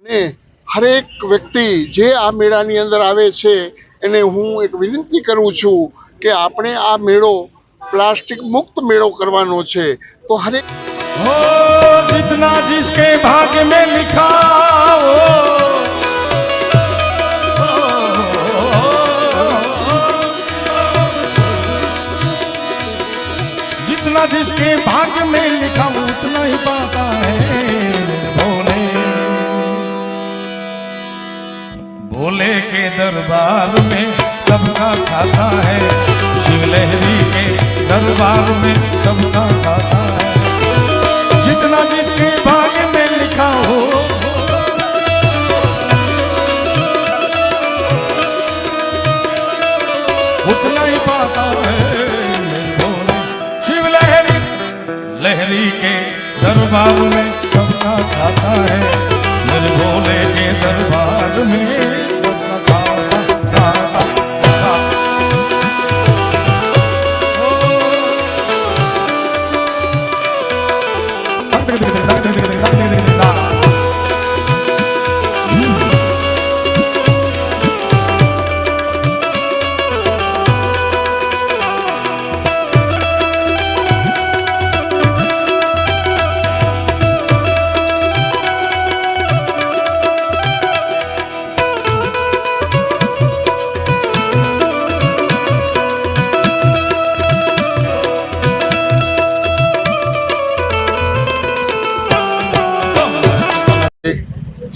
ને હરેક વ્યક્તિ જે આ મેળાની અંદર આવે છે એને હું એક વિનંતી કરું છું કે આપણે આ મેળો પ્લાસ્ટિક મુક્ત મેળો કરવાનો છે। તો હરેક जितना जिसके भाग्य में लिखा हो, जितना जिसके भाग्य में लिखा उतना ही पाता है। भोले भोले के दरबार में सबका खाता है, शिव लहरी के दरबार में सबका खाता है। जितना जिसके भाग्य में लिखा हो, उतना ही पाता है। भोले शिव लहरी लहरी के दरबार में सबका खाता है, मेरे भोले के दरबार में सबका खाता।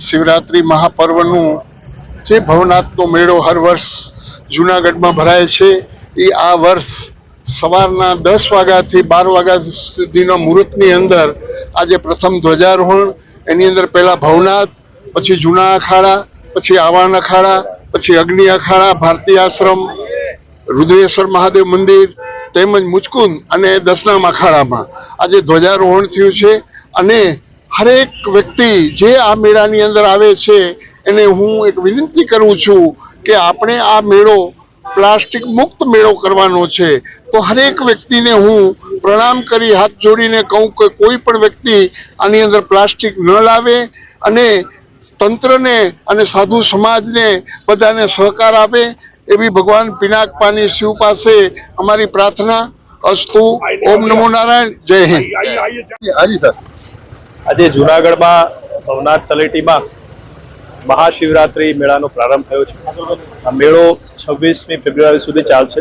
શિવરાત્રિ મહાપર્વનું જે ભવનાથનો મેળો હર વર્ષ જૂનાગઢમાં ભરાય છે એ આ વર્ષ સવારના 10 વાગ્યાથી 12 વાગ્યા સુધીના મુહૂર્તની અંદર આજે પ્રથમ ધ્વજારોહણ, એની અંદર પહેલા ભવનાથ, પછી જૂના અખાડા, પછી આવાણ અખાડા, પછી અગ્નિ અખાડા, ભારતીય આશ્રમ, રુદ્રેશ્વર મહાદેવ મંદિર તેમજ મુચકુંદ અને દસનામ અખાડામાં આજે ધ્વજારોહણ થયું છે। અને હરેક વ્યક્તિ જે આ મેળાની અંદર આવે છે એને હું એક વિનંતી કરું છું કે આપણે આ મેળો પ્લાસ્ટિક મુક્ત મેળો કરવાનો છે। તો હરેક વ્યક્તિને હું પ્રણામ કરી હાથ જોડીને કહું કે કોઈ પણ વ્યક્તિ આની અંદર પ્લાસ્ટિક ન લાવે અને તંત્રને અને સાધુ સમાજને બધાને સહકાર આપે એવી ભગવાન પિનાકપાની શિવ પાસે અમારી પ્રાર્થના। અસ્તુ। ઓમ નમો નારાયણ। જય હિન્દ। હાજી સર, આજે જૂનાગઢમાં ભવનાથ તળેટીમાં મહાશિવરાત્રિ મેળાનો પ્રારંભ થયો છે। આ મેળો 26મી ફેબ્રુઆરી સુધી ચાલશે।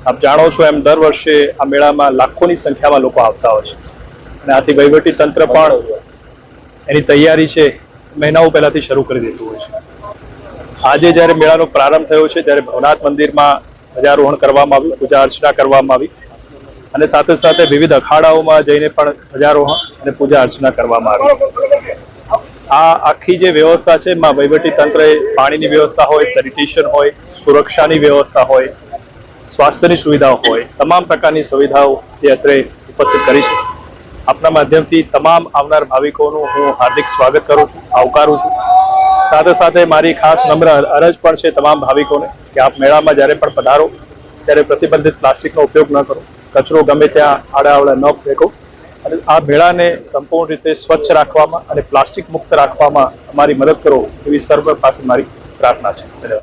આપ જાણો છો એમ દર વર્ષે આ મેળામાં લાખોની સંખ્યામાં લોકો આવતા હોય છે અને આથી વહીવટી તંત્ર પણ એની તૈયારી છે મહિનાઓ પહેલાથી શરૂ કરી દેતું હોય છે। આજે જ્યારે મેળાનો પ્રારંભ થયો છે ત્યારે ભવનાથ મંદિરમાં ધ્વજારોહણ કરવામાં આવ્યું, પૂજા અર્ચના કરવામાં આવી અને સાથે સાથે વિવિધ અખાડાઓમાં જઈને પણ ધ્વજારોહણ અને પૂજા અર્ચના કરવામાં આવી। આ આખી જે વ્યવસ્થા છે એમાં વહીવટી તંત્રએ પાણીની વ્યવસ્થા હોય, સેનિટેશન હોય, સુરક્ષાની વ્યવસ્થા હોય, સ્વાસ્થ્યની સુવિધાઓ હોય, તમામ પ્રકારની સુવિધાઓ જે અત્રે ઉપસ્થિત કરી છે। આપના માધ્યમથી તમામ આવનાર ભાવિકોનું હું હાર્દિક સ્વાગત કરું છું, આવકારું છું। સાથે સાથે મારી ખાસ નમ્ર અરજ પણ છે તમામ ભાવિકોને કે આપ મેળામાં જ્યારે પણ પધારો ત્યારે પ્રતિબંધિત પ્લાસ્ટિકનો ઉપયોગ ન કરો, કચરો ગમે ત્યાં આડાઅવળા ન ફેંકો અને આ મેળાને સંપૂર્ણ રીતે સ્વચ્છ રાખવામાં અને પ્લાસ્ટિક મુક્ત રાખવામાં અમારી મદદ કરો એવી સર્વ પાસે મારી પ્રાર્થના છે। ધન્યવાદ।